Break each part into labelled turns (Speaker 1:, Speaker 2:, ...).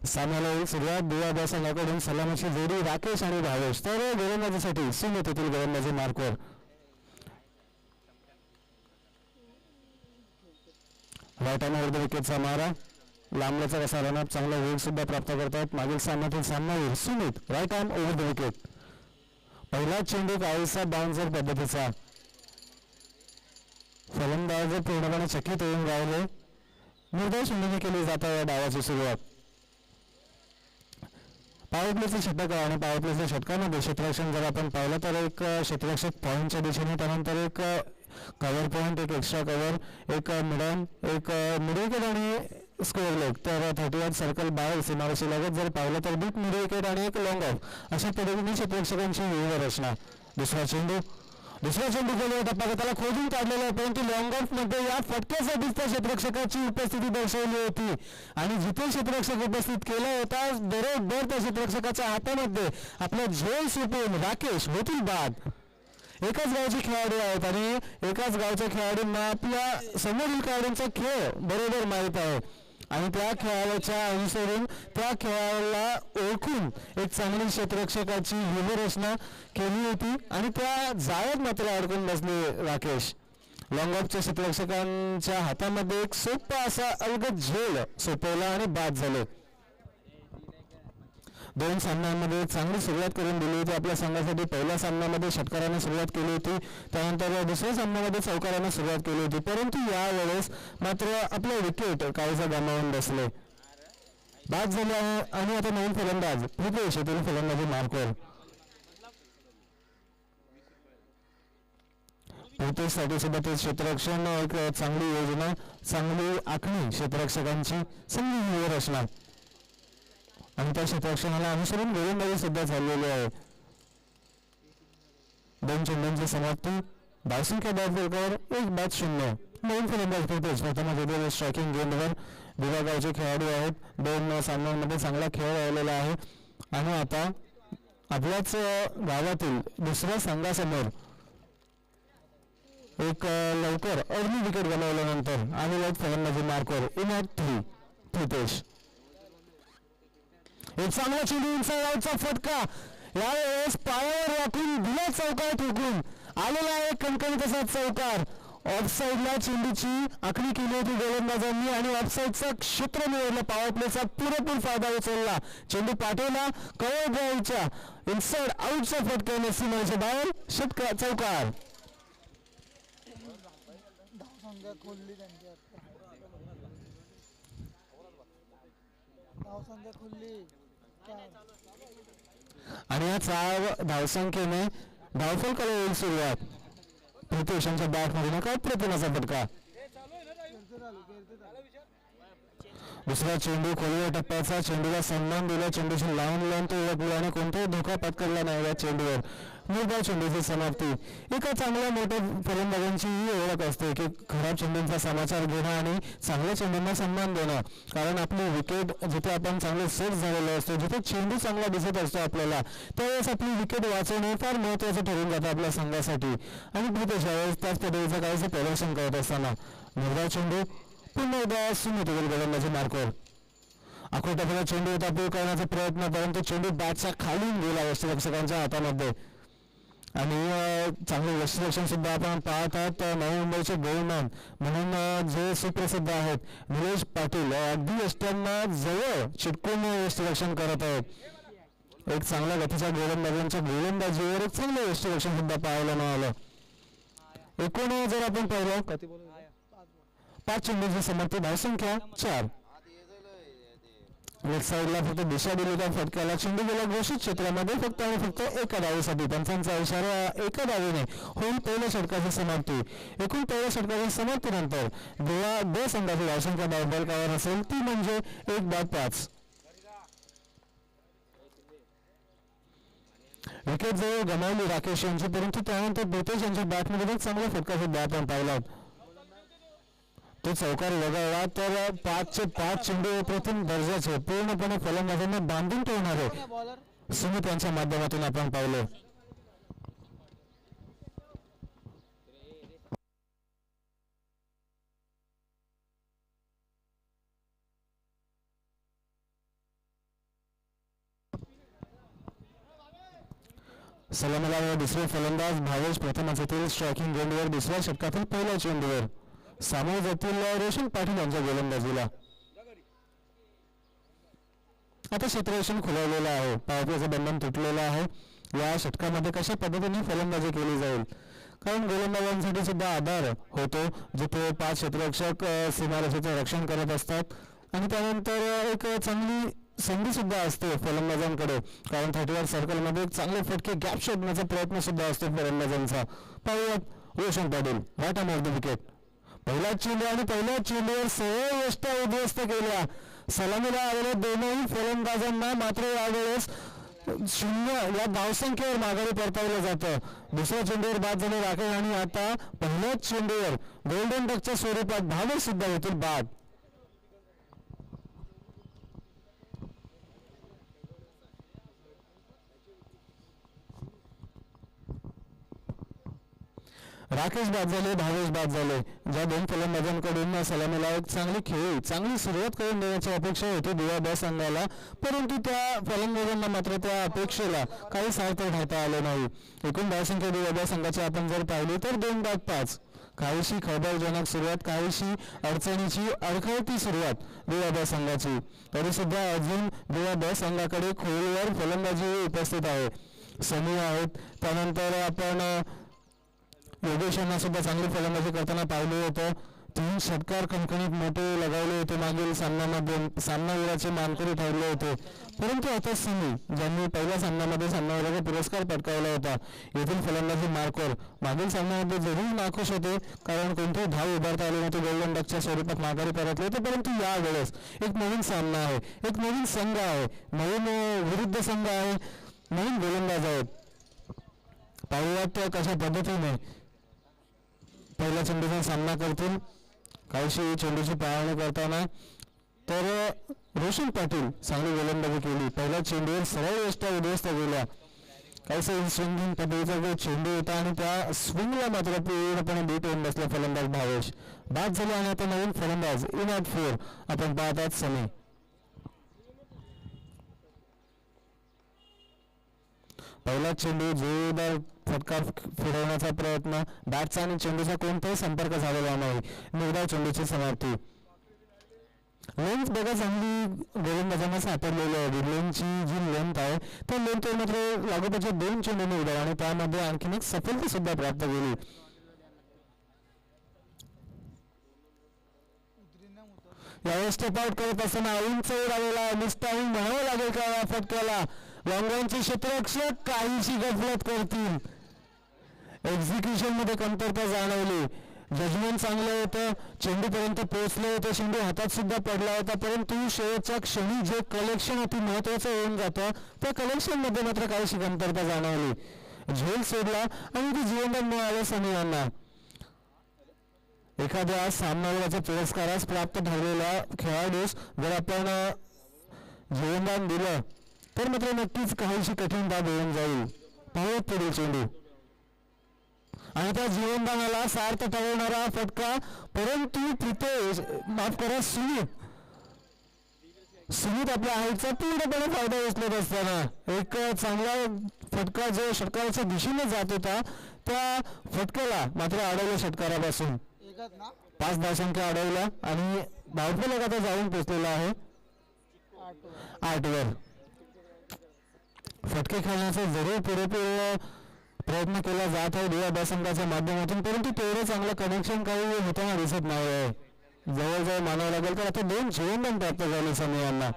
Speaker 1: सामन्याला होईल सुरुवात. दुवा संघाकडून सलामीची जोडी राकेश आणि भावेश. तर गोलंदाजीसाठी सुमित येथील गोलंदाजी मार्कवर. राईट हँड ओव्हर द विकेटचा मारा. लांबल्याचा कसा रनअप चांगला वेग सुद्धा प्राप्त करतात मागील सामन्यातील सामनावीर Sumit. Right hand over the wicket. पहिला चेंडू काहीसा बाउन्सर पद्धतीचा. फलंदाज पूर्णपणे चकित होऊन राहिले. निर्धाव चेंडूने केली जात आहे या डावाची सुरुवात. पॉवर प्लेचा षटक आणि पॉवर प्लेच्या षटकामध्ये क्षेत्ररक्षण जर आपण पाहिलं तर एक क्षेत्ररक्षक पॉईंटच्या दिशेने, त्यानंतर एक कव्हर पॉईंट, एक एक्स्ट्रा कव्हर, एक मिडन, एक मिड विकेट आणि स्क्वेअर लेग. तर 38 सर्कल बाहेर सीमारेषे लगत जर पाहिलं तर बिग मिड विकेट आणि एक लॉंग ऑफ अशा पद्धतीने क्षेत्ररक्षकांची विविध रचना. दुसरा चेंडू गेलेला टप्पा त्याला खोदून काढलेला आहे, परंतु लॉंग ऑफ मध्ये या फटक्यासाठीच त्या क्षेत्ररक्षकाची उपस्थिती दर्शवली होती आणि जिथे क्षेत्ररक्षक उपस्थित केला होता बरोबर त्या क्षेत्ररक्षकाच्या हातामध्ये आपला झेल सुटून राकेश होतील बाद. एकाच गावचे खेळाडू आहेत आणि एकाच गावच्या खेळाडूंना आपल्या समोरील खेळाडूंचा खेळ बरोबर माहीत आहे आणि त्या खेळाच्या अनुसरून त्या खेळाला ओळखून एक चांगली क्षेत्ररक्षकाची व्यूहरचना केली होती आणि त्या जाळ्यात मात्र अडकून बसले राकेश. लॉंग ऑफच्या क्षेत्ररक्षकांच्या हातामध्ये एक सोपा असा अलगद झेल सोपवला आणि बाद झाले. दोन सामन्यांमध्ये चांगली सुरुवात करून दिली होती आपल्या संघासाठी. पहिल्या सामन्यामध्ये षटकाराने सुरुवात केली होती, त्यानंतर दुसऱ्या सामन्यामध्ये चौकाराने सुरुवात केली होती, परंतु यावेळेस मात्र आपले विकेट काहीसा गमावून बसले, बाद झाले आहे. आणि आता नवीन फलंदाज प्रितेश येथील फलंदाजी मार्कवर. प्रितेशसाठी सुद्धा ते क्षेत्ररक्षण एक चांगली योजना, चांगली आखणी क्षेत्ररक्षकांची, चांगली रचना आणि त्या क्षेत्ररक्षणाला अनुसरून गोलंदाजी सुद्धा चाललेली आहे. दोन चेंडूंची समाप्ती. धावसंख्या धावफलकावर 1-0. नवीन फलंदाज प्रितेश प्रथम स्ट्रायकिंग गेंदवर. विभागाचे खेळाडू आहेत. दोन सामन्यांमध्ये चांगला खेळ राहिलेला आहे आणि आता आपल्याच गावातील दुसऱ्या संघासमोर एक लवकर अर्ली विकेट गमावल्यानंतर आणि फलंदाजी मार्कवर इन ॲट 3 प्रितेश. एक चांगला चेंडू उंचावरचा फटका यावेळेस पायावर राखून दिला चौकार ठोकून आलेला आहे कणकणीत असा चौकार. ऑफसाईडला चेंडूची आखणी केली होती गोलंदाजांनी आणि ऑफसाईडचा क्षेत्र निवडलं. पॉवर प्लेचा पुरेपूर फायदा उचलला. चेंडू पाठवला कव्हर ड्राईव्हच्या इनसाइड आउटच्या फटक्याने सीमारेषेच्या बाहेर षटकार चौकार. आणि या 4 धावसंख्येने धावफलकाला होईल सुरुवात. प्रितेश यांच्या बॅटमध्ये नका प्रतिमाचा फटका. दुसरा चेंडू खोलवर टप्प्याचा. चेंडूला सन्मान दिला, चेंडूशी लावून तो ओळखला आणि कोणताही धोका पत्करला नाही या चेंडूवर. निर्धाव चेंडूची समाप्ती. एका चांगल्या मोठ्या फलंदाजांची ही ओळख असते की खराब चेंडूंचा समाचार घेणं आणि चांगल्या चेंडूंना सन्मान देणं. कारण आपली विकेट जिथे आपण चांगले सेट झालेलो असतो, जिथे चेंडू चांगला दिसत असतो आपल्याला, त्यावेळेस आपली विकेट वाचवणे फार महत्त्वाचं ठरून जातं आपल्या संघासाठी. आणि प्रितेश यावेळेस त्याच पद्धतीचं काहीसं प्रदर्शन करत असताना निर्धाव चेंडू पुन्हा एकदा सुमित गोलंदाजी मार्कवर. आखोटापणा चेंडू होता पूल करण्याचा प्रयत्न, परंतु चेंडू बॅटच्या खालून गेला यष्टिरक्षकांच्या हातामध्ये. आणि चांगले यष्टिरक्षण सुद्धा आपण पाहत आहात. नवी मुंबईचे गोलमॅन म्हणून जे सुप्रसिद्ध आहेत निलेश पाटील अगदी यष्ट्यांना जवळ चिटकून यष्टिरक्षण करत आहेत. एक चांगल्या गतीच्या गोलंदाजांच्या गोलंदाजीवर एक चांगलं यष्टिरक्षण सुद्धा पाहायला मिळालं. एकूण जर आपण पाहिलं 5 चेंडूंची समाप्ती. धावसंख्या 4. लेफ्ट साईडला फक्त दिशा दिली त्या फटक्याला. चेंडू गेला घोषित क्षेत्रामध्ये फक्त आणि फक्त एका धावेसाठी. पंचांचा इशारा एका धावेने होईल पहिल्या षटकाची समाप्ती. एकूण पहिल्या षटकाच्या समाप्तीनंतर ब संघाची धावसंख्या धावफलकावर असेल ती म्हणजे 1-5. विकेट जवळ गमावली राकेश यांची, परंतु त्यानंतर प्रितेश यांच्या बॅटमध्ये चांगला फटका सुद्धा आपण पाहिला. तो चौकार वगळला तर 5चे 5 चेंडू प्रथम दर्जाचे पूर्णपणे फलंदाजांना बांधून ठेवणारे सुमित यांच्या माध्यमातून आपण पाहिले. सलामीला दुसरे फलंदाज भावेश प्रथमच येथील स्ट्रायकिंग गेंडवर दुसऱ्या षटकातील पहिल्या चेंडूवर सामोर जातील रोशन पाटील यांच्या गोलंदाजीला. आता क्षेत्ररक्षण खुलवलेलं आहे, पावसाचं बंधन तुटलेलं आहे. या षटकामध्ये कशा पद्धतीने फलंदाजी केली जाईल, कारण गोलंदाजांसाठी सुद्धा आधार होतो जिथे 5 क्षेत्ररक्षक सीमारेषेचं रक्षण करत असतात आणि त्यानंतर एक चांगली संधी सुद्धा असते फलंदाजांकडे, कारण 30 सर्कलमध्ये एक चांगले फटके गॅप शोधण्याचा प्रयत्न सुद्धा असतो फलंदाजांचा. पाहूयात Roshan Patil what a the wicket. पहिला चेंडू आणि पहिल्या चेंडूवर 6 यष्ट्या उद्ध्वस्त केल्या. सलामीला आलेल्या दोनही फलंदाजांना मात्र यावेळेस 0 या धावसंख्येवर माघारी परतावलं जातं. दुसऱ्या चेंडूवर बाद झाले राकेश आणि आता पहिल्याच चेंडूवर गोल्डन डकच्या स्वरूपात भावेश सुद्धा होतील बाद. राकेश बाद झाले, भावेश बाद झाले. ज्या 2 फलंदाजांकडून सलामीला एक चांगली सुरुवात करून देण्याची अपेक्षा होती दिवाबा संघाला, परंतु त्या फलंदाजांना मात्र त्या अपेक्षेला काही सार्थ ठरता आले नाही. एकूण धावसंख्या दिवाबा संघाची आपण जर पाहिली तर 2-5. काहीशी खळबळजनक सुरुवात, काहीशी अडचणीची अडखळती सुरुवात दिवाबा संघाची, तरी सुद्धा अजून दिवाबा संघाकडे खोलवर फलंदाजी उपस्थित आहे. सनी आहेत, त्यानंतर आपण योगेश यांना सुद्धा चांगली फलंदाजी करताना पाहिले होतं. 3 षटकार खणखणीत मोठे लगावले होते मागील सामन्यामध्ये, सामनावीराचे मानकरी ठरले होते. परंतु आता सनी ज्यांनी पहिल्या सामन्यामध्ये सामनावीराचा पुरस्कार पटकावला होता, येथील फलंदाजी मार्कवर मागील सामन्यामध्ये जरूर नाखुश होते, कारण कोणतेही धाव उभारता आले नव्हते, गोल्डन डकच्या स्वरूपात माघारी परतले होते. परंतु यावेळेस एक नवीन सामना आहे, एक नवीन संघ आहे, नवीन विरुद्ध संघ आहे, नवीन गोलंदाज आहेत. पाहुयात कशा पद्धतीने पहिल्या चेंडूचा सामना करतील. काहीशी चेंडूची पाळणी करताना तर रोशन पाटील चांगली गोलंदाजी केली. पहिल्या चेंडूवर सरळ यष्ट्या उद्ध्वस्त गेल्या. काहीसं स्विंगिंग पद्धतीचा जो चेंडू होता आणि त्या स्विंगला मात्र पूर्णपणे बीट होऊन बसला फलंदाज भावेश. बाद झाले आणि आता नवीन फलंदाज इन ॲट 4 आपण पाहतात सनी. पहिला चेंडू जोरदार फटका फिरवण्याचा प्रयत्न, बॅटचा आणि चेंडूचा कोणताही संपर्क झालेला नाही. निर्धाव चेंडूची समाप्ती. लेंथ बघा चांगली गोलंदाजांना सापडलेली आहे. लेंथची जी लेंथ आहे त्या लेंथवर मात्र लागोपाठच्या 2 चेंडू निर्धाव आणि त्यामध्ये आणखीन एक सफलता सुद्धा प्राप्त केली. यावेळेस स्टेप आउट करत असताना उंच उडालेला मिस्टाईन म्हणावं लागेल का या फटक्याला. वांगवांचे क्षेत्ररक्षक काहीशी गफलत करतील. एक्झिक्युशन मध्ये कमतरता जाणवली. जजमेंट चांगलं होतं, चेंडूपर्यंत पोहोचलं होतं, चेंडू हातात सुद्धा पडला होता, परंतु शेवटच्या क्षणी जे कलेक्शन अति महत्वाचं होऊन जातं त्या कलेक्शन मध्ये मात्र काहीशी कमतरता जाणवली. झेल सोडला आणि ते जीवनदान मिळालं सनी यांना. एखाद्या सामनावीराच्या पुरस्कारास प्राप्त ठरलेल्या खेळाडूस जर आपण जीवनदान दिलं तर मात्र नक्कीच काहीशी कठीण बाब होऊन जाईल. पाहूयात पुढील चेंडू आणि त्या जीवनदानाला सार्थ ठरवणारा फटका, परंतु प्रितेश माफ करा सुमित आपल्या हाईटचा पूर्णपणे फायदा उचलत असताना एक चांगला फटका जो षटकाराच्या दिशेने जात होता त्या फटक्याला मात्र अडवलं. षटकारापासून 5 धावसंख्या अडवल्या आणि धावफलक आता जाऊन पोचलेला आहे 8 वर. फटके खेळण्याचा जरूर पुरेपूर प्रयत्न केला जात आहे दिवा संघाच्या माध्यमातून, परंतु तेवढं चांगलं कनेक्शन काही होताना दिसत नाही आहे. जवळजवळ मानावं लागेल तर आता 2 जीवनदान प्राप्त झाले सनी यांना.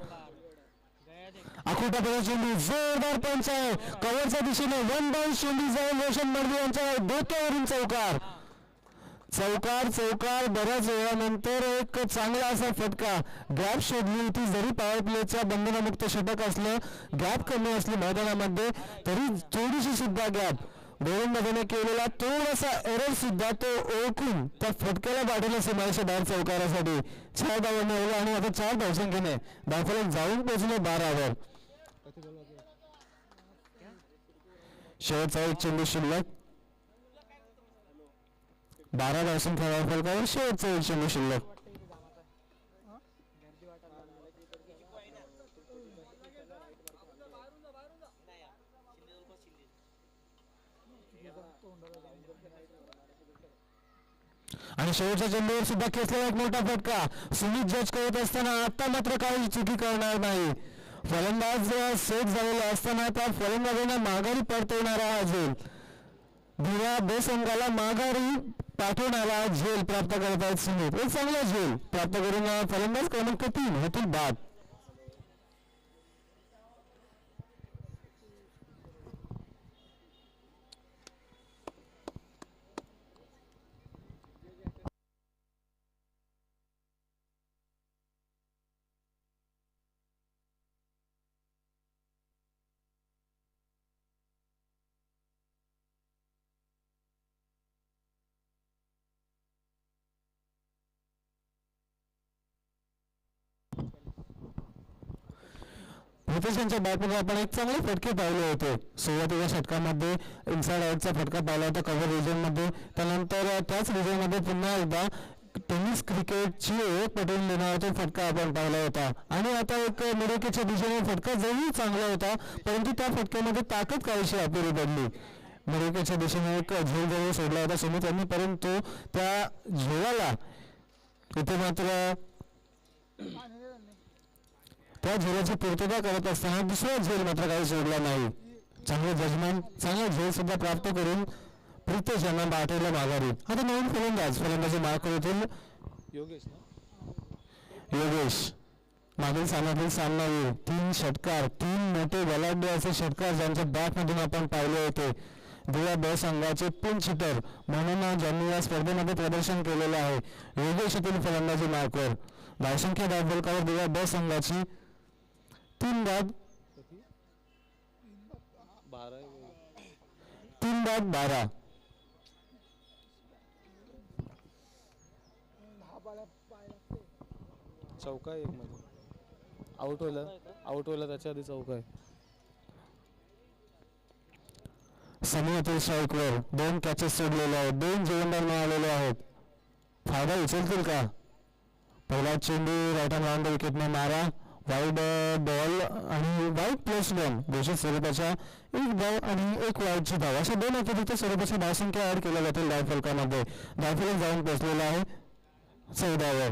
Speaker 1: आखोटा चेंडू जोरदार पंच आहे कव्हरच्या दिशेने. 1 डाऊन चेंडू जाऊन रोशन मर्दी यांच्या डोक्यावरून चौकार. बऱ्याच वेळानंतर एक चांगला असा फटका. गॅप शोधली होती, जरी पॉवर प्लेच्या बंधनमुक्त षटक असलं, गॅप कमी असली मैदानामध्ये तरी थोडीशी सुद्धा गॅप गोलंदाजाने केलेला थोडासा एरर सुद्धा तो ओळखून त्या फटक्याला पाठवलं सीमारेषा बाहेर चौकारासाठी. 4 धावांनी ओळखला आणि आता 4 धावसंख्येने धावफलक जाऊन पोहोचले 12 वर. शेवटचा एक चेंडू शिल्लक. 12 धावसंख्या धावफलकावर शेवटचा एक चेंडू शिल्लक. आणि शेवटच्या चेंडूवर सुद्धा खेचलेला एक मोठा फटका. सुमित जज करत असताना आता मात्र काही चुकी करणार नाही. फलंदाज सेट झालेला असताना त्या फलंदाजांना माघारी परतवणारा हा झेल. धुळ्या ब संघाला माघारी पाठवणारा झेल प्राप्त करत आहेत सुमित. एक चांगला झेल प्राप्त करून फलंदाज क्रमांक 3 होतील बाद. हितेश यांच्या बॅटमध्ये आपण एक चांगले फटके पाहिले होते. सुरुवातीच्या षटकामध्ये इनसाइड आउटचा फटका पाहिला होता कव्हर रिजनमध्ये. त्यानंतर त्याच रिजनमध्ये पुन्हा एकदा टेनिस क्रिकेटची ओळख पटवून देणारा तो फटका आपण पाहिला होता. आणि आता एक मिडविकेटच्या दिशेने फटका जरूर चांगला होता, परंतु त्या फटक्यामध्ये ताकद काहीशी अपुरी पडली. मिडविकेटच्या दिशेने एक झेल जवळ सोडला होता सुमित यांनी, परंतु त्या झेलाला इथे मात्र त्या झेलाची पूर्तता करत असताना दुसरा झेल मात्र काही सोडला नाही. चांगले जजमेंट, चांगला झेल सुद्धा प्राप्त करून प्रितेश यांना पाठवलं माघारी. आता नवीन फलंदाजी मार्क होतील योगेश. मागील सामन्यातील सामना येईल 3 षटकार, 3 मोठे बलाढ्य असे षटकार ज्यांच्या बॅटमधून आपण पाहिले होते. धुळ्या ब संघाचे पिंच हिटर म्हणून ज्यांनी या स्पर्धेमध्ये प्रदर्शन केलेलं आहे. योगेश येथील फलंदाजी मार्कवर धावसंख्या दाखवलकावर धुळ्या ब संघाची 3 बाद 12.
Speaker 2: चौका एक मध्ये आउट व्हायला त्याच्या आधी चौका आहे.
Speaker 1: समीर स्ट्राईकवर 2 कॅचेस सोडलेले आहेत, 2 जीवनदान मिळालेले आहेत. फायदा उचलतील का? पहिला चेंडू राईट हँड राऊंड विकेटने मारा. वाईड बॉल आणि वाईड +1 घोषित स्वरूपाच्या एक धाव आणि एक वाईडची धाव अशा 2 अतिरिक्त स्वरूपाच्या धावसंख्या ऍड केल्या जातील धावफलकामध्ये. धावफलक जाऊन पोहोचलेला आहे 14वर.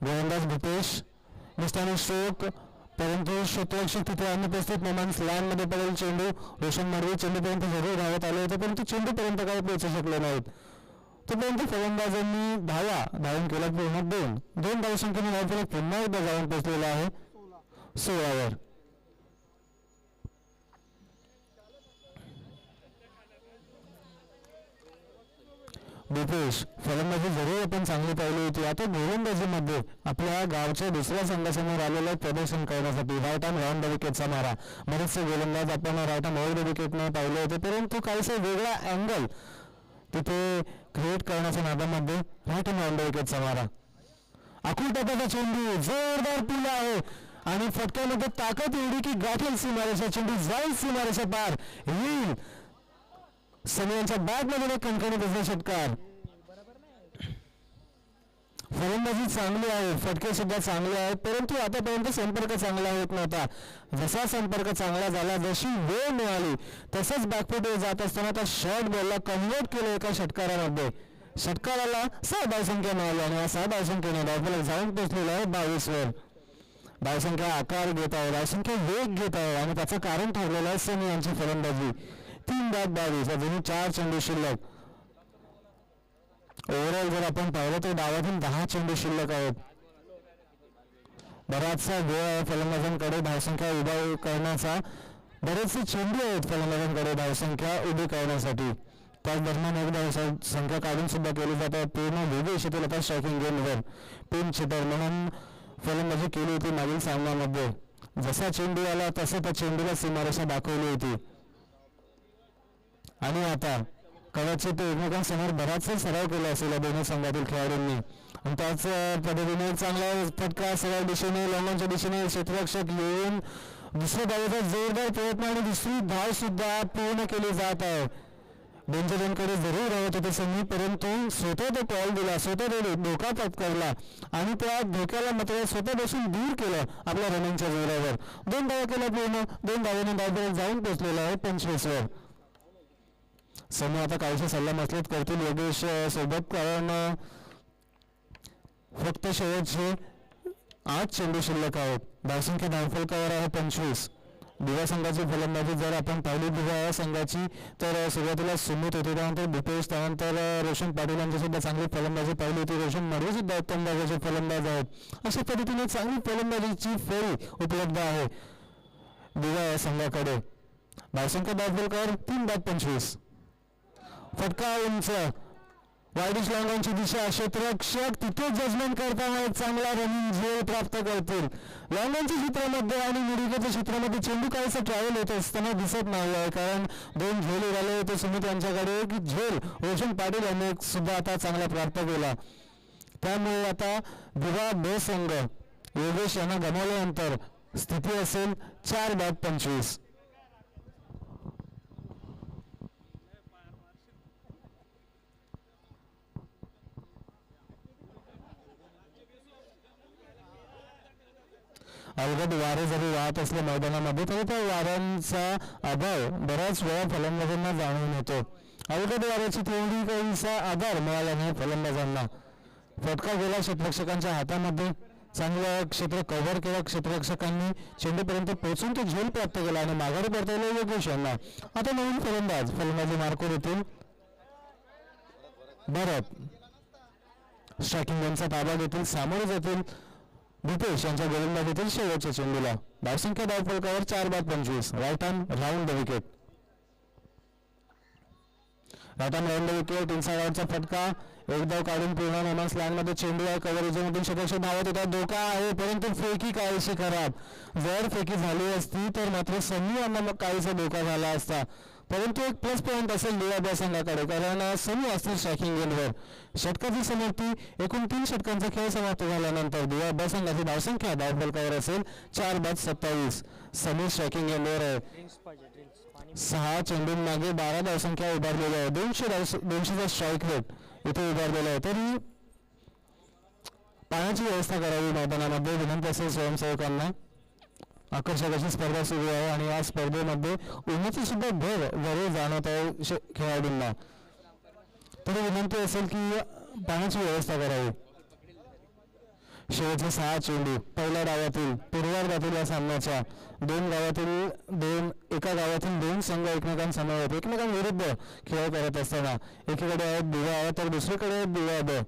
Speaker 1: गोलंदाज भूपेश निष्ठाने स्ट्रोक, परंतु क्षेत्ररक्षक तिथे अनुपस्थित. मोमांस लाईन मध्ये पडेल चेंडू. रोशन माडवी चेंडूपर्यंत जरूर धावत आले होते, परंतु चेंडूपर्यंत काही पोहोचू शकले नाहीत. तोपर्यंत फलंदाजांनी धावून केला पूर्ण 2 धावसंख्येने धावफलक पुन्हा एकदा जाऊन पोहोचलेला आहे 16वर. भूपेश फलंदाजी जरूर आपण चांगली पाहिली होती. आता गोलंदाजीमध्ये आपल्या गावच्या दुसऱ्या संघासमोर आलेलं प्रदर्शन करण्यासाठी राईट हँड राऊंड द विकेटचा मारा. बरेचसे गोलंदाज आपण राईट हँड ओव्हर द विकेटने पाहिले होते, परंतु काहीसा वेगळा अँगल तिथे क्रिएट करण्याच्या नादामध्ये राईट हँड राऊंड द विकेटचा मारा. अकुल टप्प्याचा चेंडू जोरदार पुला आहे आणि फटक्यामध्ये ताकद एवढी की गाठेल सीमारेषा. चेंडू जाईल सीमारेषा पार येईल. समीरच्या बॅटमध्ये कणकणीत असलेला षटकार. फलंदाजी चांगली आहे, फटके सुद्धा चांगले आहेत, परंतु आतापर्यंत संपर्क चांगला होत नव्हता. जसा संपर्क चांगला झाला, जशी वेळ मिळाली तसंच बॅकफुटवर जात असताना त्या शॉर्ट बॉलला कन्वर्ट केलं एका षटकारामध्ये. षटकाराला 6 धावसंख्या मिळाली आणि या 6 धावसंख्येने धावफलक जाऊन पोहोचलेला आहे 22वर. धावसंख्या आकार घेत आहे, धावसंख्या वेग घेत आहे आणि त्याचं कारण ठरलेलं आहे सनी यांची फलंदाजी. 3 बाद 22, अजून 4 चेंडू शिल्लक. ओव्हरऑल जर आपण पाहिलं तर डावातून 10 चेंडू शिल्लक आहेत. बराचसा वेळ आहे फलंदाजांकडे धावसंख्या उभी करण्याचा. बरेचसे चेंडू आहेत फलंदाजांकडे धावसंख्या उभी करण्यासाठी. त्याच दरम्यान एक धावसंख्या काढून सुद्धा केली जाते. पूर्ण विदेश येथील आता स्ट्रायकिंग गेमवर पिंच हिटर म्हणून फलंदाजी केली होती मागील सामन्यामध्ये. जसा चेंडू आला तसं त्या चेंडूला सीमारेषा दाखवली होती. आणि आता कदाचित एकमेकांसमोर बराचसा सराव केला असेल या दोन्ही संघातील खेळाडूंनी आणि त्याच पद्धतीने चांगला फटका सरळ दिशेने लॉंगॉनच्या दिशेने क्षेत्ररक्षक येऊन दुसऱ्या धावेचा जोरदार प्रयत्न आणि दुसरी धाव सुद्धा पूर्ण केली जात आहे. दोनच्या दोनकडे जरूर राहत होते सनी, परंतु स्वतः तो कॉल दिला, स्वतः तो धोका पत्करला आणि त्या धोक्याला मात्र स्वतः बसून दूर केलं आपल्या रनिंगच्या जोरावर. 2 धावा केल्या पूर्ण, 2 धावांनी धावपर्यंत जाऊन पोहोचलेला आहे 25 वर. सनी आता काहीशी सल्ला मसलत करतील योगेश सोबत, कारण फक्त शेवटचे 8 चेंडू शिल्लक आहेत. धावसंख्या धावफलकावर आहे 25. दिवा संघाची फलंदाजी जर आपण पाहिली दिवा संघाची तर सुरुवातीला सुमित होते, त्यानंतर भूपेश, त्यानंतर रोशन पाटील यांची सुद्धा चांगली फलंदाजी पाहिली होती. रोशन मडवे सुद्धा उत्तम दर्जाचे फलंदाज आहेत. अशा पद्धतीने चांगली फलंदाजीची फळी उपलब्ध आहे दिवा या संघाकडे. धावसंख्या धावफलकावर 3-25. फटका उंच, वाईडिश लांगांची दिशा, क्षेत्ररक्षक तिथे जजमेंट करताना एक चांगला रनिंग झेल प्राप्त करतील. लांगांच्या क्षेत्रामध्ये आणि निडुकेच्या क्षेत्रामध्ये चेंडू काहीसा ट्रॅव्हल होत असताना दिसत नाही आहे, कारण 2 झेल उडाले होते सुमित यांच्याकडे. एक झेल रोशन पाटील यांनी सुद्धा आता चांगला प्राप्त केला. त्यामुळे आता दिवा ब संघ योगेश यांना गमावल्यानंतर स्थिती असेल 4-25. अवघड वारे जरी वाहत असले मैदानामध्ये तरी त्या वाऱ्यांचा अभाव बऱ्याच वेळा फलंदाजांना जाणून येतो. अवघड वाऱ्याची तेवढी काहीसा आधार मिळाला नाही फलंदाजांना. फटका गेला क्षेत्ररक्षकांच्या हातामध्ये, चांगलं क्षेत्र कव्हर केलं क्षेत्ररक्षकांनी, चेंडूपर्यंत पोहोचून तो झेल प्राप्त केला आणि माघारी परतवलं योगेश यांना. आता नवीन फलंदाजी मार्कवर येतील. भरत स्ट्रायकिंग यांचा ताबा घेतील, सामोरे जातील भूपेश यांच्या गोलंदाजीतील शेवटच्या चेंडूला. धावसंख्या धावफलकावर 4-25. Right arm round the wicket. Right arm round the wicket. इनसाइडचा फटका, एक धाव काढून पूर्ण नॉमन्स लाईन मध्ये चेंडू आहे. कव्हरेजमधून क्षेत्ररक्षक धावत होता, धोका आहे, परंतु फेकी काहीशी खराब. जर फेकी झाली असती तर मात्र सनी यांना काहीसा धोका झाला असता, परंतु एक प्लस पॉईंट असेल दिवा संघाकडे, कारण सनी असतील स्ट्रायकिंग गेनवर. षटकाची समाप्ती, एकूण 3 षटकांचा खेळ समाप्त झाल्यानंतर दिवा संघाची धावसंख्या धावफलकावर असेल 4-27. सनी स्ट्रायकिंग गेनवर आहे. 6 चेंडूंमागे 12 धावसंख्या उभारलेल्या आहे. 200चा स्ट्राईक रेट इथे उभारलेला आहे. तरी पाण्याची व्यवस्था करावी मैदानामध्ये विनंती असेल स्वयंसेवकांना. आकर्षक अशी स्पर्धा सुरू आहे आणि या स्पर्धेमध्ये उन्हाची सुद्धा भर जरूर जाणवत आहे खेळाडूंना. तरी विनंती असेल की पाण्याची व्यवस्था करावी. शेवटचे 6 चेंडू पहिल्या डावातील पूर्वार्धातील या सामन्याच्या एका गावातील 2 संघ एकमेकांसमोर एकमेकांविरुद्ध खेळ करत असताना एकीकडे आहेत दिवा आहे तर दुसरीकडे आहेत दिवा ब.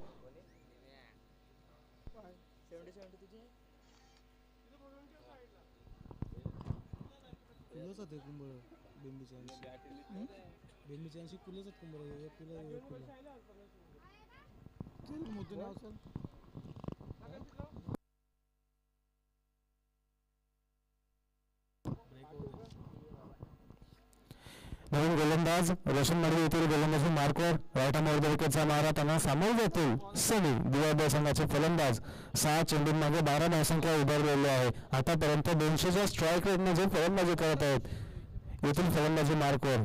Speaker 1: नवीन गोलंदाज रोशन मडवी येथील गोलंदाजी मार्कवर. राईट आर्म वर विकेटचा मारा, त्यांना सामोरे जातील सनी दिवा संघाचे फलंदाज. 6 चेंडूंमागे 12 धावसंख्या उभारलेली आहे. आतापर्यंत 200च्या स्ट्राईक रेटने जे फलंदाजी करत आहेत येथील फलंदाजी मार्कवर.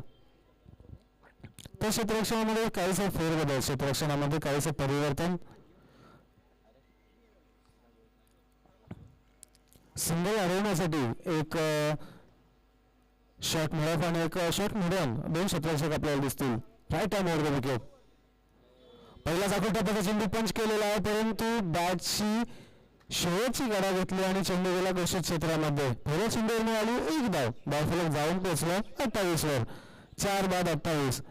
Speaker 1: तर क्षेत्ररक्षणामध्ये काहीसे फेरबदल, क्षेत्ररक्षणामध्ये काहीसे परिवर्तन. सिंगल अडवण्यासाठी एक शॉट मिळत आणि एक शॉट मिळून 2 क्षेत्ररक्षक आपल्याला दिसतील. राईट आर्म वर विकेट. पहिला जाखोल टप्प्याचा चेंडू पंच केलेला आहे, परंतु बॅटची शेवटची गडा घेतली आणि चेंडू गेला घोषित क्षेत्रामध्ये. पहिल्या चेंडूवर मिळाली 1 धाव. धावफलक जाऊन पोहोचला 28 वर. 4-28.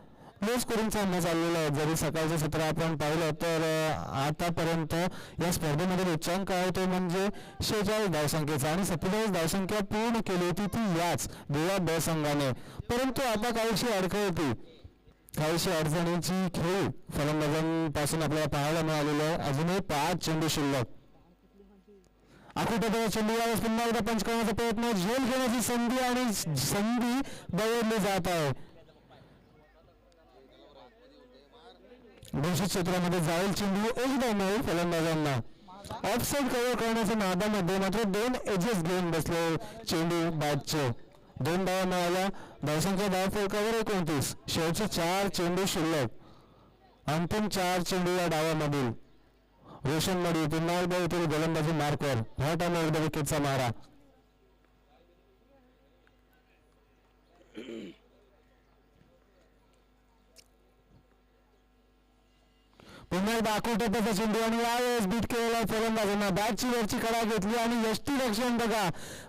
Speaker 1: लो स्कोरिंग सामना चाललेला आहे. जरी सकाळचं सत्र आपण पाहिलं तर आतापर्यंत या स्पर्धेमध्ये उच्चांक आहे तो म्हणजे 46 धावसंख्येचा आणि 27 धावसंख्या पूर्ण केली होती ती याच दिवा ब संघाने. परंतु आता काहीशी अडखळती, काहीशी अडचणीची खेळी फलंदाजांपासून आपल्याला पाहायला मिळालेली आहे. अजूनही 5 चेंडू शिल्लक. आखोट्याचा चेंडू यावेळेस पुन्हा एकदा पंच करण्याचा प्रयत्न, झेल घेण्याची संधी आणि संधी दवडली जात आहे. घोषित क्षेत्रामध्ये जाईल चेंडू, एक धाव मिळेल फलंदाजांना. ऑफसाईड कव्हर करण्याच्या नादामध्ये मात्र 2 एजेस घेऊन बसले चेंडू बॅटचे. 2 धावा मिळाल्या. धावसंख्या धावफलकावर 29. शेवटचे 4 चेंडू शिल्लक. अंतिम 4 चेंडू या डावामधील. रोशन मडी पुन्हा एकदा येथील गोलंदाजी मार्कवर. ह्या टाइमला एकदा विकेटचा मारा. पुन्हा एकदा आकुटप्पाचा चेंडू आणि यावेळेस बीट केलेला फलंदाजांना बॅटची वरची कडा घेतली आणि यष्टीरक्षण बघा.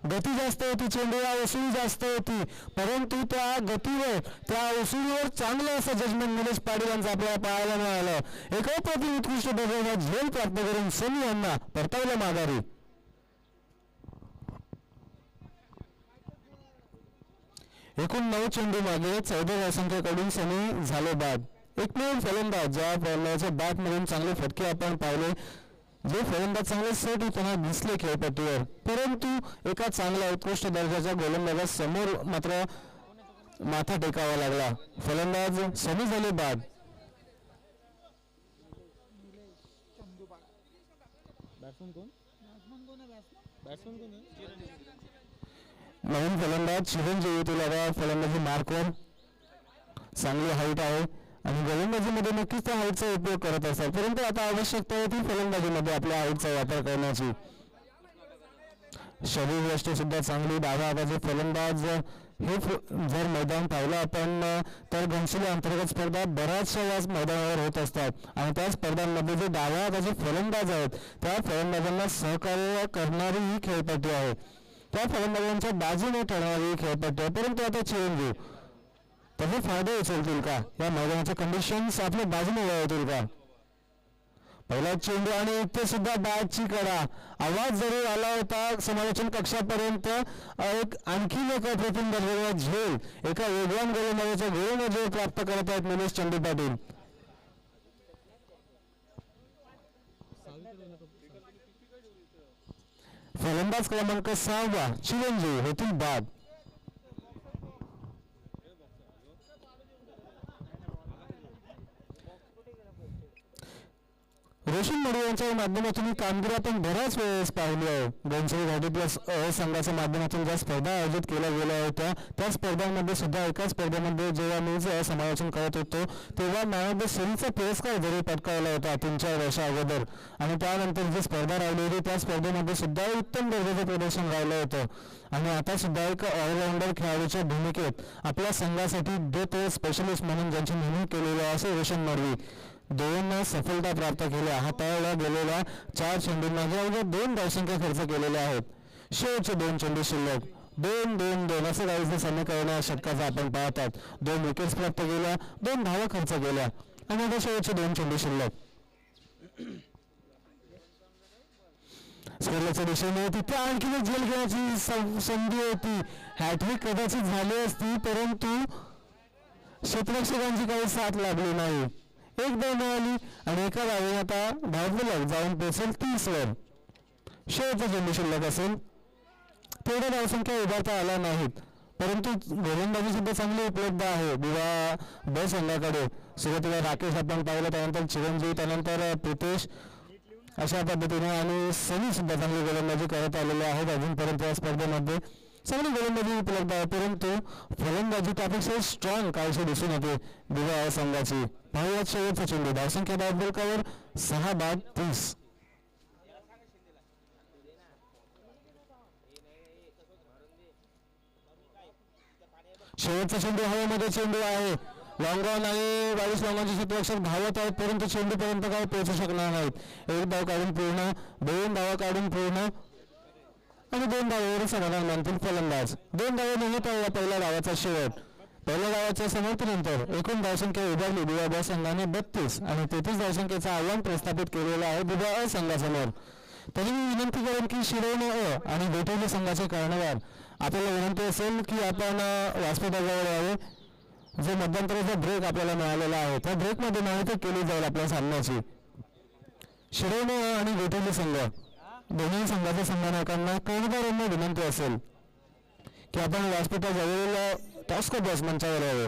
Speaker 1: गती जास्त होती, चेंडूला उसळी जास्त होती, परंतु त्या गतीवर त्या उसळीवर चांगलं असं जजमेंट निलेश पाटील यांचं आपल्याला पाहायला मिळालं. एका प्रति उत्कृष्ट दर्जाचा झेल प्राप्त करून सनी यांना परतावलं माघारी. एकूण 9 चेंडू मागे 14 धावसंख्येकडून सनी झाले बाद. एकमेव फलंदाज ज्या फलंदाजाच्या बॅटमधून चांगले फटके आपण पाहिले, जे फलंदाज चांगले सेट होताना दिसले खेळपट्टीवर, परंतु एका चांगल्या उत्कृष्ट दर्जाच्या गोलंदाजासमोर मात्र माथा टेकावा लागला. फलंदाज सनी झाले बाद. नवीन फलंदाज चिरंजीवी तुला फलंदाजी मार्कवर. चांगली हाईट आहे आणि गोलंदाजीमध्ये नक्कीच त्या हाईटचा उपयोग करत असतात, परंतु आता आवश्यकता आहे ती फलंदाजीमध्ये आपल्या हाईटचा वापर करण्याची. शरीरयष्टी सुद्धा चांगली. डाव्या हाताचे फलंदाज हे जर मैदान पाहिलं आपण तर घनशिले अंतर्गत स्पर्धा बऱ्याचशा या मैदानावर होत असतात आणि त्या स्पर्धांमध्ये जे डाव्या हाताचे फलंदाज आहेत त्या फलंदाजांना सहकार्य करणारी ही खेळपट्टी आहे. त्या फलंदाजांच्या बाजूने ठरणारी ही खेळपट्टी आहे. परंतु आता चिरंजीव त्याचे फायदे उचलतील का? या मैदानाच्या कंडिशन्स आपल्या बाजूने वळवतील का? पहिला चेंडू आणि इथे सुद्धा बॅटची कडा. आवाज जरी आला होता समालोचन कक्षापर्यंत. एक आणखी एक अप्रतिम दर्जाचा झेल एका वेगवान गोलंदाजाच्या गोलंदाजी प्राप्त करत आहेत निलेश चंदू पाटील. फलंदाज क्रमांक 6 चिरंजीव होतील बाद. रोशन मडी यांच्या माध्यमातून ही कामगिरी आपण बऱ्याच वेळेस पाहिली आहे. घनसोली घाटी प्लस संघाच्या माध्यमातून ज्या स्पर्धा आयोजित केल्या गेल्या होत्या त्या स्पर्धांमध्ये सुद्धा एका स्पर्धेमध्ये जेव्हा मी समालोचन करत होतो तेव्हा मॅन ऑफ द सिरीजचा पुरस्कार जरी पटकावला होता 3-4 वर्षा अगोदर आणि त्यानंतर जी स्पर्धा राहिली होती त्या स्पर्धेमध्ये सुद्धा उत्तम दर्जाचं प्रदर्शन राहिलं होतं. आणि आता सुद्धा एक ऑलराऊंडर खेळाडूच्या भूमिकेत आपल्या संघासाठी डेथ स्पेशलिस्ट म्हणून ज्यांची नेमणूक केलेली आहे असे रोशन मडवी 2 सफलता प्राप्त केल्या. हाताळल्या गेलेल्या 4 चेंडूंना अवघ्या 2 धावसंख्या खर्च केलेल्या आहेत. शेवटचे 2 चेंडू शिल्लक. 2-2-2 असं काहीच समीकरण या षटकाचं आपण पाहतात. 2 विकेट्स प्राप्त केल्या, 2 धावा खर्च केल्या आणि आता शेवटचे 2 चेंडू शिल्लक. स्कोरच्या दिशेने तिथे आणखी एक झेल घेण्याची संधी होती. हॅट्रिक कदाचित झाली असती परंतु क्षेत्ररक्षकांची काही साथ लागली नाही. एक धाव मिळाली आणि एका धावेने आता धावफलक जाऊन पोहोचेल 30 वर. शेवटचा चेंडू शिल्लक असेल. तेवढ्या धावसंख्या उभारता आल्या नाहीत परंतु गोलंदाजी सुद्धा चांगली उपलब्ध आहे दिवा ब संघाकडे. सुरुवातीला राकेश आपण पाहिलं, त्यानंतर चिरंजीव, त्यानंतर प्रितेश अशा पद्धतीने आणि सनी सुद्धा चांगली गोलंदाजी करत आलेले आहेत. अजूनपर्यंत या स्पर्धेमध्ये चांगली गोलंदाजी उपलब्ध आहे परंतु फलंदाजी त्यापेक्षा स्ट्रॉंग काहीशी दिसून येते दिवा संघाची. पाहुयात शेवटचा चेंडू. धावसंख्या धावफलकावर 6 बाद 30. शेवटचा चेंडू हवेमध्ये चेंडू आहे. लॉंग रन आणि 22 लॉंगांचे क्षेत्ररक्षक धावत आहेत परंतु चेंडूपर्यंत काही पोहोचू शकणार नाहीत. 1 धाव काढून पूर्ण, 2 धावा काढून पूर्ण आणि 2 धावावर समाधान मानतील फलंदाज. 2 धावा निघत आहे पहिल्या धावाचा शेवट. पहिल्या धावाच्या समाप्तीनंतर एकूण धावसंख्या उभारली दिवा ब संघाने 32 आणि 33 धावसंख्येचं आव्हान प्रस्थापित केलेलं आहे दिवा अ संघासमोर. तरी मी विनंती करेन की शिरोने अ आणि गोठवली संघाचे कर्णधार आपल्याला विनंती असेल की आपण व्यासपीठाजवळ यावे. जो मध्यंतराचा ब्रेक आपल्याला मिळालेला आहे त्या ब्रेकमध्ये माहिती केली जाईल आपल्या सामन्याची. शिरोने अ आणि गोठवली संघ दोन्ही संघाच्या संघनायकांना कर्णधारांना विनंती असेल की आपण व्यासपीठाजवळ टॉस बॉस मंचावर यावे.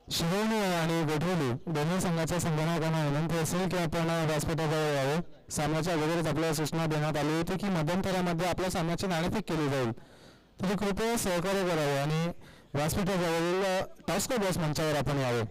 Speaker 1: शिवणी आणि गोठवली दोन्ही संघाच्या संगणकांना विनंती असेल की आपण व्यासपीठाजवळ यावे. सामन्याच्या अगोदरच आपल्याला सूचना देण्यात आली होती की मध्यंतरामध्ये आपल्या सामन्याची नाणेफेक केली जाईल, तरी कृपया सहकार्य करावे आणि व्यासपीठाजवळील टॉस्को बॉस मंचावर आपण यावे.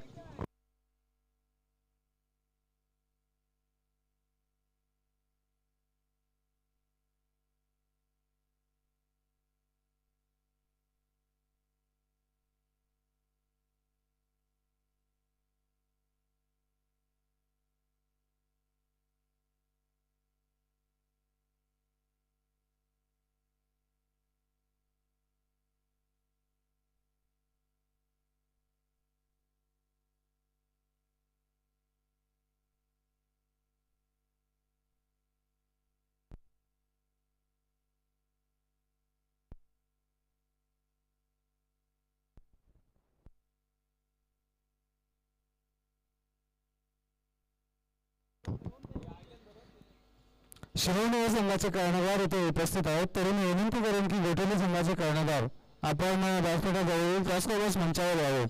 Speaker 1: शिवणी संघाचे कर्णधार इथे उपस्थित आहेत, तरी मी विनंती करेन की गोठवली संघाचे कर्णधार आपण व्यासपीठाजवळील टॉस्को बॉस मंचावर यावे.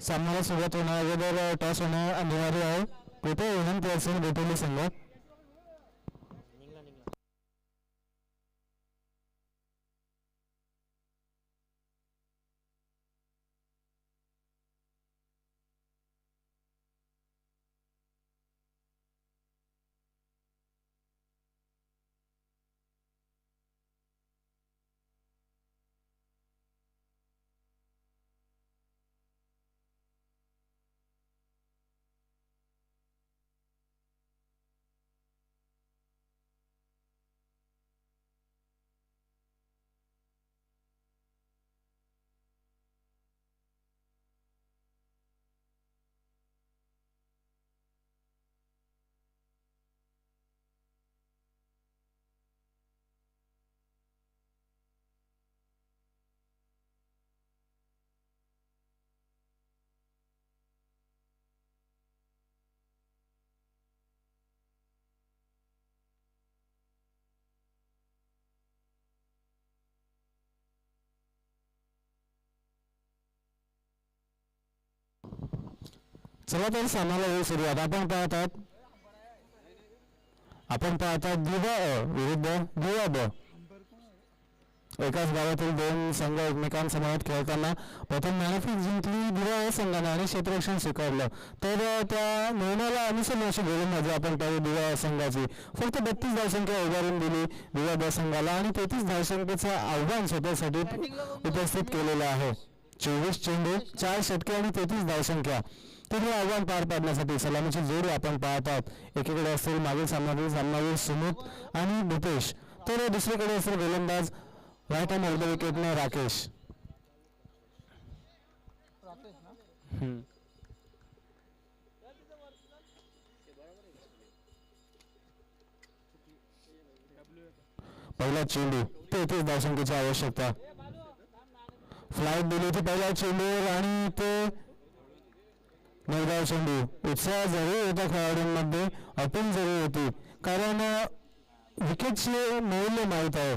Speaker 1: सामन्याला सुरुवात होण्या अगोदर टॉस होणे अनिवार्य आहे. कृपया विनंती असेल गोठवली संघ. चला तर सामन्याला वेळ सुरुवात. आपण पाहतात दिवा अ विरुद्ध दिवा ब. एकाच गावातील दोन संघ एकमेकांसमोर खेळताना प्रथम नाणेफेक जिंकली दिवा अ संघाने आणि क्षेत्ररक्षण स्वीकारलं, तर त्या निर्णयाला अनुसरून अशी गोलंदाजी आपण पाहिली दिवा अ संघाची. फक्त 32 धावसंख्या उभारून दिली दिवा ब संघाला आणि 33 धावसंख्येचं आव्हान स्वतःसाठी उपस्थित केलेलं आहे. 24 चेंडू 4 षटके आणि 33 धावसंख्या. तर हे आव्हान पार पाडण्यासाठी सलामीची जोडी आपण पाहतात. एकीकडे असेल मागील सामनावीर सुमित आणि भूपेश, तर दुसरीकडे असेल गोलंदाज राईट हँड ऑफ द विकेटने राकेश. पहिला चेंडू 33 धावसंख्येची आवश्यकता. फ्लाईट दिली होती पहिल्या चेंडूवर आणि ते निर्धाव चेंडू. उत्साह जरूर होता खेळाडूंमध्ये, अपूर्ण जरूर होती, कारण विकेटचे मूल्य माहीत आहे,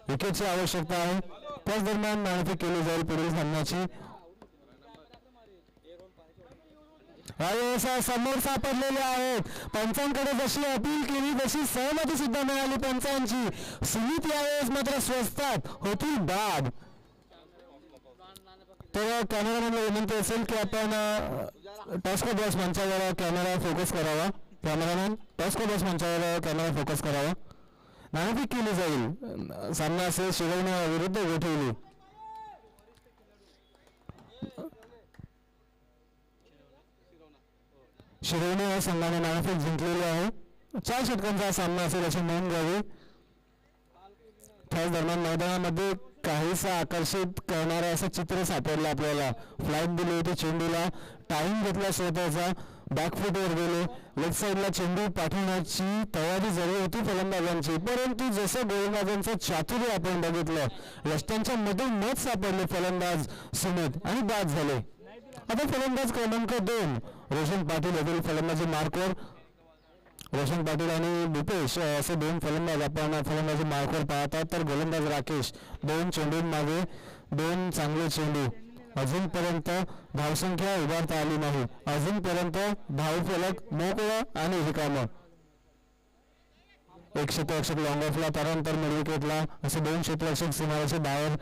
Speaker 1: विकेटची आवश्यकता आहे. त्याच दरम्यान नाणेफेक केली जाईल पुढील सामन्याची. समोर सापडलेले आहेत. पंचांकडे जशी अपील केली तशी सहमती सुद्धा मिळाली पंचांची. सुमित यावेळेस मात्र स्वस्तात होतील बाद. तर कॅमेरामॅनला विनंती असेल की आपण टॉस्को बॉस मंचावर कॅमेरा फोकस करावा. कॅमेरामॅन टॉस्को बॉस मंचावर कॅमेरा फोकस करावा. नाणेफेक केली जाईल. सामना असेल शिवणी विरुद्ध गोठवली. शिवणी या संघाने नाणेफेक जिंकलेली आहे. 4 षटकांचा सामना असेल अशी नोंद घ्यावी. त्याच दरम्यान मैदानामध्ये काहीसा आकर्षित करणारं असं चित्र सापडलं आपल्याला. फ्लाईट दिली होती चेंडूला, टाइम घेतला स्वतःचा, बॅकफुटवर गेले, लेफ्ट साईडला चेंडू पाठवण्याची तयारी जरूर होती फलंदाजांची, परंतु जसं गोलंदाजांचं चातुर्य आपण बघितलं, रस्त्यांच्या मध्ये मत सापडले फलंदाज सुमित आणि बाद झाले. आता फलंदाज क्रमांक 2 रोशन पाटील येथील फलंदाजी मार्कवर. रोशन पाटील आणि भूपेश असे 2 फलंदाज आपण फलंदाजी मार्कवर पाहतात. तर गोलंदाज राकेश 2 चेंडूंमागे 2 चांगले चेंडू. अजूनपर्यंत धावसंख्या उभारता आली नाही. अजूनपर्यंत धावफलक मोकळं आणि रिकामं. एक क्षेत्ररक्षक लॉंग ऑफला, त्यानंतर मिड विकेटला असे 2 क्षेत्ररक्षक सीमारेषे बाहेर.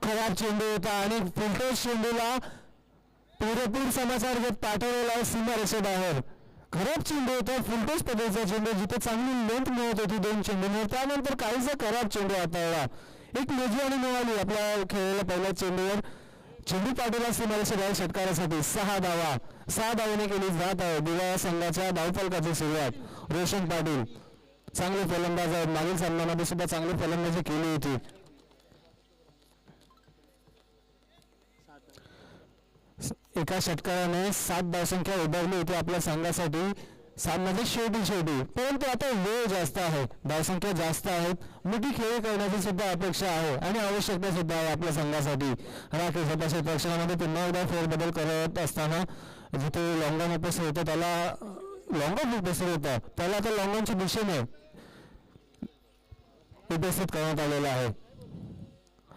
Speaker 1: खराब चेंडू होता आणि फुलटोस चेंडूला पुरेपूर समाचार घेत पाठवलेला आहे सीमारेषेबाहेर. खराब चेंडू होता, फुलटोस पद्धतीचा चेंडू, जिथे चांगली लेंथ मिळत होती 2 चेंडूंवर, त्यानंतर काहीसा खराब चेंडू हाताळला. एक मेजवानी मिळाली आपल्या खेळलेल्या पहिल्या चेंडूवर. चेंडू पाठवला सीमारेषेबाहेर षटकारासाठी. 6 धावा, 6 धावाने केली जात आहे दिवा संघाच्या धावफलकाची सुरुवात. रोशन पाटील चांगले फलंदाज आहेत, मागील सामन्यामध्ये सुद्धा चांगली फलंदाजी केली होती. एका षटकाराने 7 धावसंख्या उभारली होती आपल्या संघासाठी सामन्याच्या शेवटी. परंतु आता वेळ जास्त आहे, धावसंख्या जास्त आहेत, मोठी खेळी करण्याची सुद्धा अपेक्षा आहे आणि आवश्यकता सुद्धा आहे आपल्या संघासाठी. राकेश आता क्षेत्ररक्षणामध्ये पुन्हा एकदा फेरबदल करत असताना जिथे लॉंगॉन उपस्थित होतं त्याला लॉंगॉन उपस्थित होता त्याला आता लॉंगॉनच्या दिशेने उपस्थित करण्यात आलेला आहे.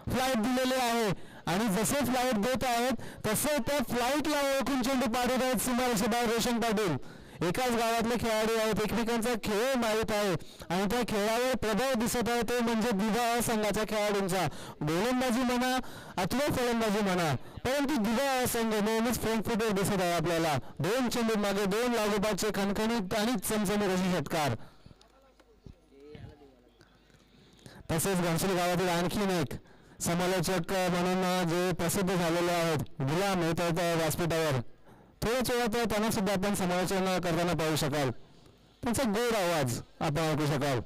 Speaker 1: फ्लाईट दिलेले आहे आणि जसे फ्लाईट देत आहेत तसे त्या फ्लाईटला ओळखून चेंडू पाठवत आहेत सीमारेषेबाहेर रोशन पाटील. एकाच गावातले खेळाडू आहेत, एकमेकांचा खेळ माहीत आहे आणि त्या खेळावर प्रभाव दिसत आहे, ते म्हणजे दिवा संघाच्या खेळाडूंचा. गोलंदाजी म्हणा अथवा फलंदाजी म्हणा, परंतु दिवा संघ नेहमीच फ्रंट फुटवर दिसत आहे आपल्याला. 2 चेंडू मागे 2 लागोपाठचे खणखणीत आणि चमचमीत असे षटकार. तसेच घनसोली गावातील आणखीन एक समालोचक म्हणून जे प्रसिद्ध झालेले आहेत गुलाम येत आहेत व्यासपीठावर. थोड्याच वेळात त्यांना सुद्धा आपण समालोचन करताना पाहू शकाल. त्यांचा गोड आवाज आपण ऐकू शकाल.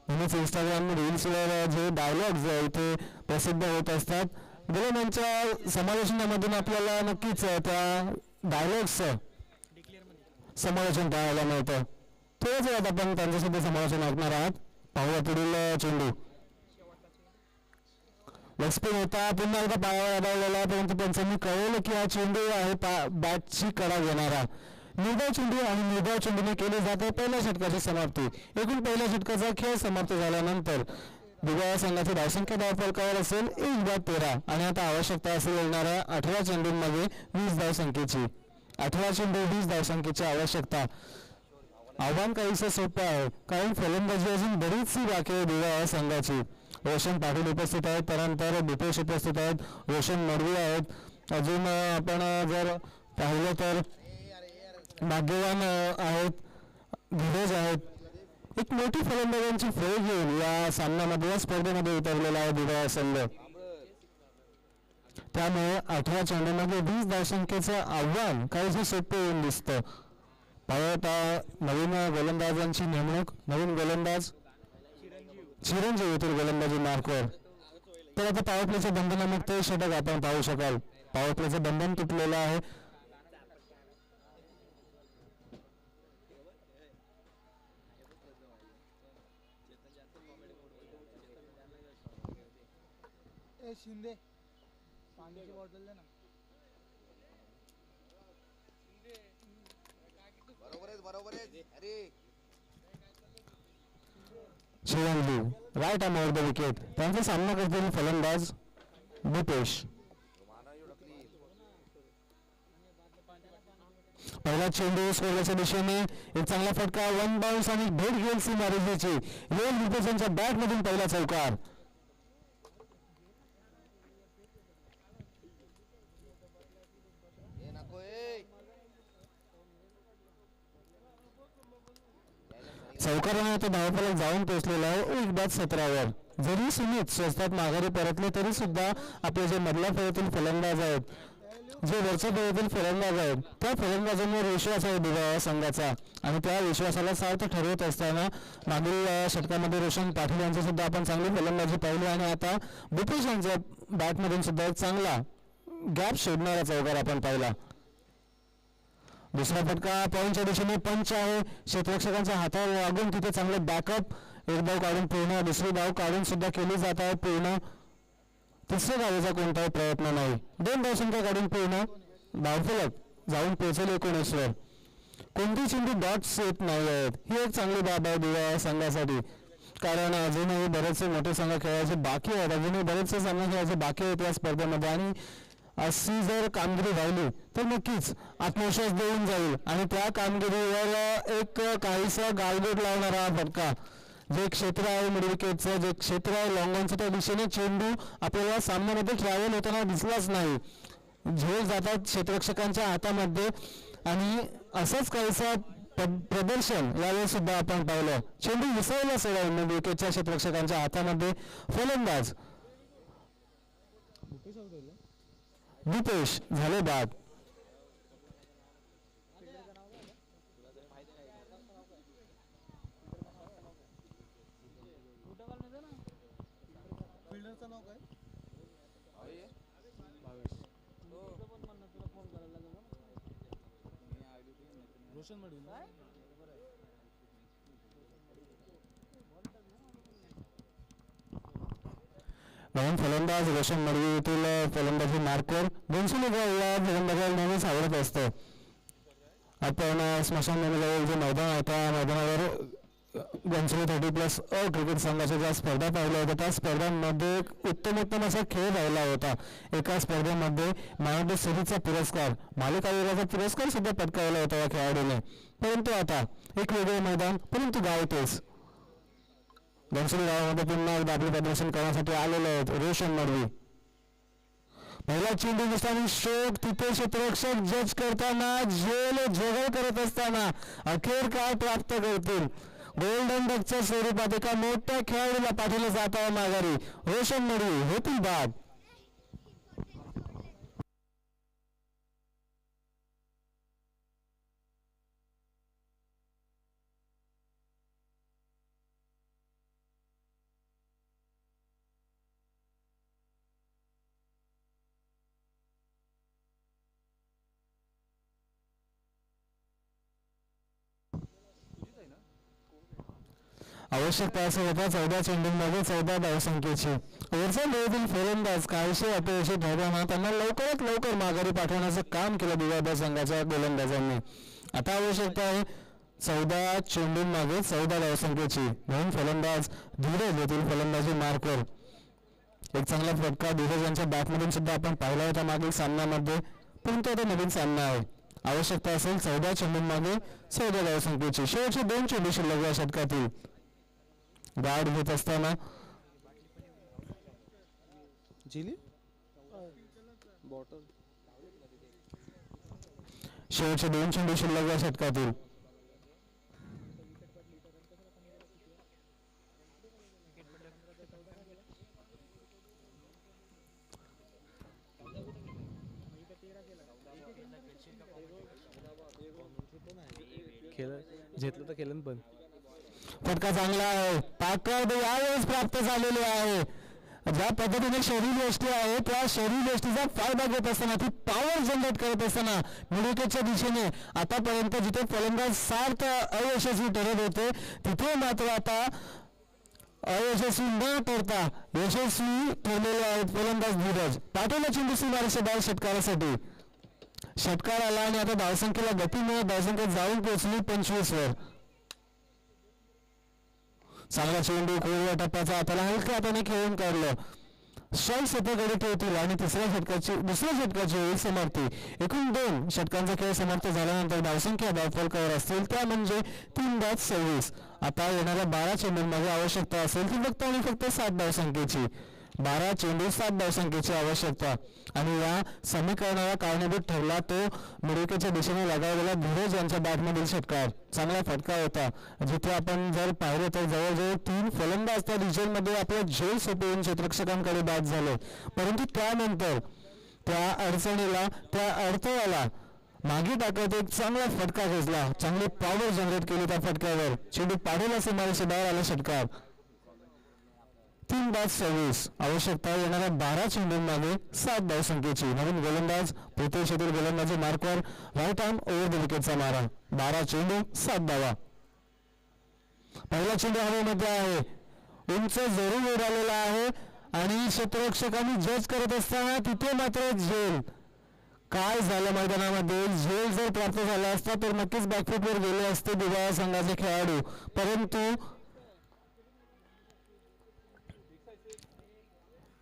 Speaker 1: नेहमीच इंस्टाग्राम रील्सवर जे डायलॉग्स इथे प्रसिद्ध होत असतात, गुलाम यांच्या समालोचनामधून आपल्याला नक्कीच त्या डायलॉग्स समालोचन पाहायला मिळतं. थोड्याच वेळात आपण त्यांच्यासुद्धा समालोचन ऐकणार आहात. पाहूया पुढील चेंडू. लेगस्पिन होता, पुन्हा एकदा पायावर आढळलेला, परंतु पंचांनी कळवलं की हा चेंडू आहे बॅटची कडा घेणारा. निर्धाव चेंडू आणि निर्धाव चेंडूने केली जाते पहिल्या षटकाची समाप्ती. एकूण पहिल्या षटकाचा खेळ समाप्त झाल्यानंतर दिवा संघाची धावसंख्या धावफलकावर असेल 1/13 आणि आता आवश्यकता असेल येणाऱ्या 18 चेंडूंमध्ये 20 धावसंख्येची. 18 चेंडू 20 धावसंख्येची आवश्यकता. आव्हान काहीसं सोपं आहे कारण फलंदाजी अजून बरीचशी बाकी आहे दिवा संघाची. रोशन पाटील उपस्थित आहेत, त्यानंतर दीपेश उपस्थित आहेत, रोशन मडवी आहेत. अजून आपण जर पाहिलं तर भाग्यवान आहेत, धीरज आहेत. एक मोठी फलंदाजांची फळ घेऊन या सामन्यामध्ये या स्पर्धेमध्ये उतरलेला आहे दिवा संघ. त्यामुळे 18 चेंडूमध्ये 20 धावसंख्येचं आव्हान काहीसं सोपं होऊन दिसतं. पाहता नवीन गोलंदाजांची नेमणूक. नवीन गोलंदाज चिरंजीव येथील गोलंदाजी मार्कवर. तर आता पॉवर प्लेचं बंधनामुक्त षटक आपण पाहू शकाल. पॉवर प्लेचं बंधन तुटलेलं आहे.
Speaker 3: शिंदे पाण्याची बॉटल दे ना. बरोबर आहे अरे
Speaker 1: Chiranjeev right arm over the wicket. त्यांचा सामना करतील फलंदाज दीपेश. पहिला चेंडू स्कोरच्या दिशेने एक चांगला फटका, 1 बाउन्स आणि भेट घेईल सीमारेषेची. रेल दीपेशांच्या बॅट मधून पहिला चौकार. चौकाराने आता धावफलक जाऊन पोहोचलेला आहे 1/17वर. जरी सुमित स्वस्तात माघारी परतले तरी सुद्धा आपले जे मधल्या फळीतील फलंदाज आहेत, जे वरच्या फळीतील फलंदाज आहेत, त्या फलंदाजांवर विश्वास आहे दिवा संघाचा आणि त्या विश्वासाला सार्थ ठरवत असताना मागील षटकामध्ये रोशन पाटील यांची सुद्धा आपण चांगली फलंदाजी पाहिली आणि आता दीपेश यांच्या बॅटमधून सुद्धा एक चांगला गॅप शोधणारा चौकार आपण पाहिला. दुसरा फटका पॉईंटच्या दिशेने पंच आहे. क्षेत्ररक्षकांच्या हातावर लागून तिथे चांगले बॅकअप. एक धाव काढून पूर्ण, दुसरी धाव काढून सुद्धा केली जात आहे पूर्ण. तिसऱ्या धावेचा कोणताही प्रयत्न नाही. 2 धावसंख्या काढून पूर्ण धावफलक जाऊन पोहोचेल 19 वर. कोणती चेंडू डॉट्स येत नाही आहेत, ही एक चांगली बाब आहे दिव्या संघासाठी. कारण अजूनही बरेचसे मोठे संघ खेळायचे बाकी आहेत, अजूनही बरेचसे सामने खेळायचे बाकी आहेत या स्पर्धेमध्ये. आणि अशी जर कामगिरी राहिली तर नक्कीच आत्मविश्वास देऊन जाईल आणि त्या कामगिरीवर एक काहीसा गालबोट लावणारा हा फटका, जे क्षेत्र आहे मिड विकेटचं, जे क्षेत्र आहे लॉंगॉनचं, त्या दिशेने चेंडू आपल्याला सामन्यामध्ये ट्रॅव्हल होताना दिसलाच नाही. झेल जातात क्षेत्ररक्षकांच्या हातामध्ये आणि असंच काहीसा प्रदर्शन यावेळी सुद्धा आपण पाहिलं. चेंडू विसरला सोडा मिड विकेटच्या क्षेत्ररक्षकांच्या हातामध्ये. फलंदाज दीपेश झाले बाद.
Speaker 3: फिल्डरचं नाव काय?
Speaker 2: रोशन मडवी.
Speaker 1: नवीन फलंदाज रोशन मडवी येथील फलंदाजी मार्कवर 200 या फलंदाजाला नेहमीच आवडत असतं. आपण स्मशानभूमीजवळ जे मैदान आहे त्या मैदानावर गंचली 30+ क्रिकेट संघाच्या ज्या स्पर्धा पाहिल्या होत्या त्या स्पर्धांमध्ये उत्तमोत्तम असा खेळ राहिला होता. एका स्पर्धेमध्ये मॅन ऑफ द सिरीजचा पुरस्कार, मालिकावीराचा पुरस्कार सुद्धा पटकावला होता या खेळाडूने. परंतु आता एक वेगळे मैदान, परंतु गाव तेच. घनसोली गावामध्ये पुन्हा एकदा आपले प्रदर्शन करण्यासाठी आलेले आहेत रोशन मडवी. पहिला चेंडू दिसताना शोक तिथे क्षेत्ररक्षक जज करताना झेल जगल करत असताना अखेर काय प्राप्त करतील. गोल्डन डकच्या स्वरूपात एका मोठ्या खेळाडूला पाठवलं जात आहे माघारी. रोशन मडवी होतील बाद. आवश्यकता असं होता 14 चेंडूंमध्ये 14 धावसंख्येची. ओव्हरचा लेवल फलंदाज काहीशे अपयशी ठरताना त्यांना लवकरात लवकर माघारी पाठवण्याचं काम केलं दिव्याबा संघाच्या गोलंदाजांनी. आता आवश्यकता आहे 14 चेंडूंमागे 14 धावसंख्येची. म्हणून फलंदाज धीरज येथील फलंदाजी मार्कवर. एक चांगला फटका धीरज यांच्या बॅटमधून सुद्धा आपण पाहिला होता मागील सामन्यामध्ये, परंतु आता नवीन सामना आहे. आवश्यकता असेल 14 चेंडूंमागे 14 धावसंख्येची. शेवटचे 2 चेंडू शिल्लक या षटकातील. गार्ड घेत असताना
Speaker 2: बॉटल
Speaker 1: शेवटचे 2 चेंडू शिल्लक या षटकातील.
Speaker 2: घेतलं तर केलं पण
Speaker 1: फटका चांगला आहे. ताकद यावेळेस प्राप्त झालेली आहे. ज्या पद्धतीने शरीर यष्टी आहे त्या शरीर यष्टीचा फायदा घेत असताना, ती पॉवर जनरेट करत असताना मिडविकेटच्या दिशेने आतापर्यंत जिथे फलंदाज सार्थ अयशस्वी ठरत होते तिथे मात्र आता अयशस्वी न ठरता यशस्वी ठरलेले आहेत फलंदाज धीरज. पाठवला चेंडू सीमारेषे बाहेर षटकारासाठी. षटकार आला आणि आता धावसंख्येला गती मिळत धावसंख्या जाऊन पोहोचली 25 वर. चांगला चेंडू खोलव्या टप्प्याचा हाताला हलक्या हाताने खेळून काढलं. शॉट स्वतःकडे ठेवतील आणि दुसऱ्या षटकाची होईल समाप्ती. एकूण 2 षटकांचा खेळ समाप्त झाल्यानंतर धावसंख्या धावफलकावर असतील त्या म्हणजे 3-26. आता येणाऱ्या 12 चेंडूंमध्ये आवश्यकता असेल ती फक्त आणि फक्त 7 धावसंख्येची. 12 चेंडू 7 धावसंख्येची आवश्यकता. आणि या समीकरणाला कारणीभूत ठरला तो मिडविकेटच्या दिशेने लगावलेला धीरज यांच्या बॅटमधील षटकार. चांगला फटका होता जिथे आपण जर पाहिलं तर जवळजवळ 3 फलंदाज त्या रिजनमध्ये आपल्या झेल सोपवून क्षेत्ररक्षकांकडे बाद झाले. परंतु त्यानंतर त्या अडचणीला त्या अडथळ्याला मागे टाकत एक चांगला फटका घेतला. चांगली पॉवर जनरेट केली त्या फटक्यावर. चेंडू पाडीला सीमारेषे बाहेर आला षटकार. 3-26. आवश्यकता येणाऱ्या 12 चेंडूंमागे 7 धावसंख्येची. नवीन गोलंदाज प्रितेश येथील गोलंदाजी मार्कवर राईट आर्म ओव्हर द विकेटचा मारा. 12 चेंडू 7 धावा. पहिला चेंडू हवेमध्ये आहे, उंच जरूर उडालेला आहे आणि क्षेत्ररक्षकांनी जज करत असताना तिथे मात्र झेल. काय झालं मैदानामध्ये? झेल जर प्राप्त झाला असता तर नक्कीच बॅकफुटवर गेले असते दिवा संघाचे खेळाडू, परंतु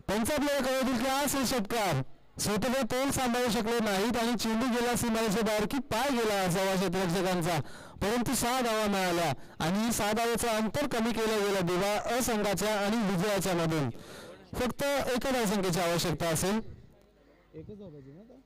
Speaker 1: त्यांचा आपल्याला कळवतील की हा षटकार स्वतःचा तोल सांभाळू शकले नाहीत आणि चेंडू गेला सीमारेषे बाहेर की पाय गेला असावा क्षेत्ररक्षकांचा, परंतु 6 धावा मिळाल्या आणि 6 धावेचं अंतर कमी केलं गेलं दिवा असंघाच्या आणि विजयाच्या मधून. फक्त एका धावसंख्येची आवश्यकता असेल.
Speaker 2: एकच धाव पाहिजे ना आता.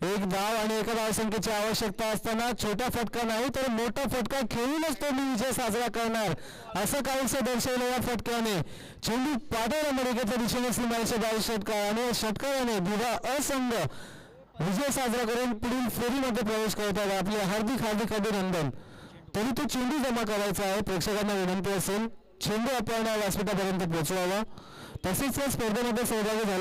Speaker 1: एक धाव आणि एका धावसंख्येची आवश्यकता असताना छोटा फटका नाही तर मोठा फटका खेळूनच तो विजय साजरा करणार असं काहीसं दर्शवलं या फटक्याने. चेंडू पाठवला मडकेच्या दिशेने सीमारेषे बाहेर षटकार आणि षटकाराने दिवा असंघ विजय साजरा करून पुढील फेरीमध्ये प्रवेश करतात. आपले हार्दिक हार्दिक अभिनंदन. तरी तो चेंडू जमा करायचा आहे. प्रेक्षकांना विनंती असेल चेंडू आपण व्यासपीठापर्यंत पोहोचवावा. तसेच या स्पर्धेमध्ये सहभागी